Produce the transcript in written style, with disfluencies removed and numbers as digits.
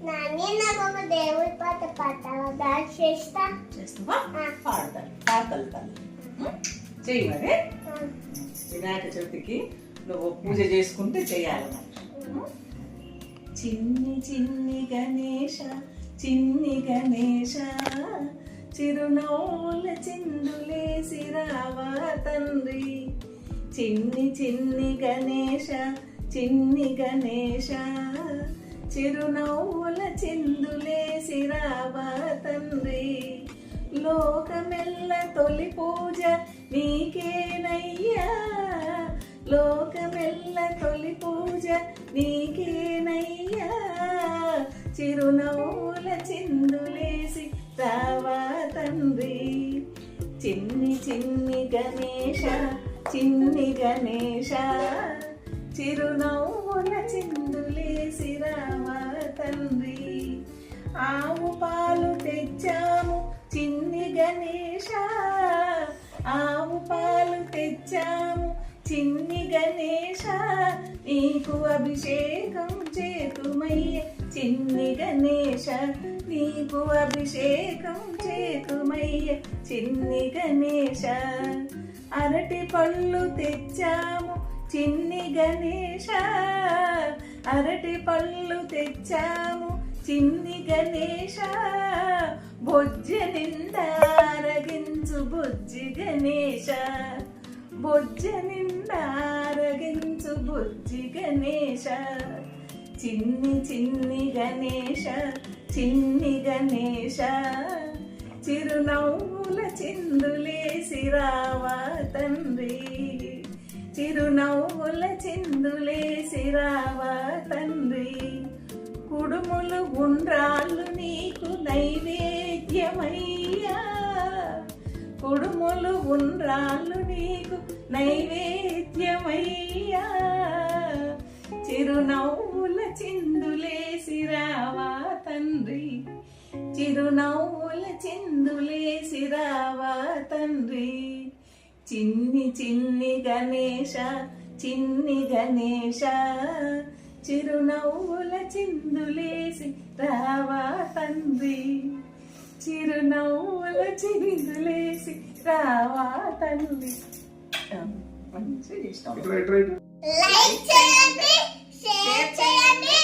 నాకు ఒక దేవుడి పాట పాడతావా? డాన్స్ చేస్తావా? పాడతాను తల్లి. చెయ్యి మరి. వినాయక చవితికి నువ్వు పూజ చేసుకుంటే చెయ్యాలి మరి. చిన్ని చిన్ని గణేశ చిన్ని గణేశ చిరునవ్వుల చిందులేసి రావా తండ్రి. చిన్ని చిన్ని గణేశ చిన్ని గణేశ చిరునవ్వుల చిందులేసి రావా తండ్రి. లోకమెల్ల తొలి పూజ నీకేనయ్యా, లోకమెల్ల తొలి పూజ నీకేనయ్యా. చిరునవ్వుల చిందులేసి రావా తండ్రి. చిన్ని చిన్ని గణేశ చిన్ని గణేశ చిరునవ్వుల చిందులేసి రావా తండ్రి. ఆవు పాలు తెచ్చాము చిన్ని గణేశ, ఆవు పాలు తెచ్చాము చిన్ని గణేశ. నీకు అభిషేకం చేతుమయ్య చిన్ని గణేశ, నీకు అభిషేకం చేతుమయ్య చిన్ని గణేశ. అరటి పళ్ళు తెచ్చాము చిన్ని గణేశ, అరటి పళ్ళు తెచ్చాము చిన్ని గణేశ. బొజ్జ నిండా అరగించు బుజ్జి గణేశ, బొజ్జ నిండా అరగించు బుజ్జి గణేశ. చిన్ని చిన్ని గణేశ చిన్ని గణేశ చిరునవ్వుల చిందులేసి రావా తండ్రి. చిరునవ్వుల చిందులేసి రావా తండ్రి. కుడుములు గుండ్రాళ్ళు నీకు నైవేద్యమయ్యా, కుడుములు గుండ్రాళ్ళు నీకు నైవేద్యమయ్యా. చిరునవ్వుల చిందులేసి రావా తండ్రి, చిరునవ్వుల చిందులేసి రావా తండ్రి. చిన్ని చిన్ని గణేశ చిన్ని గణేశ చిరునవ్వుల చిందులేసి రావా తండ్రి. చిరునవ్వుల చిందులేసి రావా తండ్రి. మంచిగా చేస్తాం. లైక్ చేయండి, షేర్ చేయండి.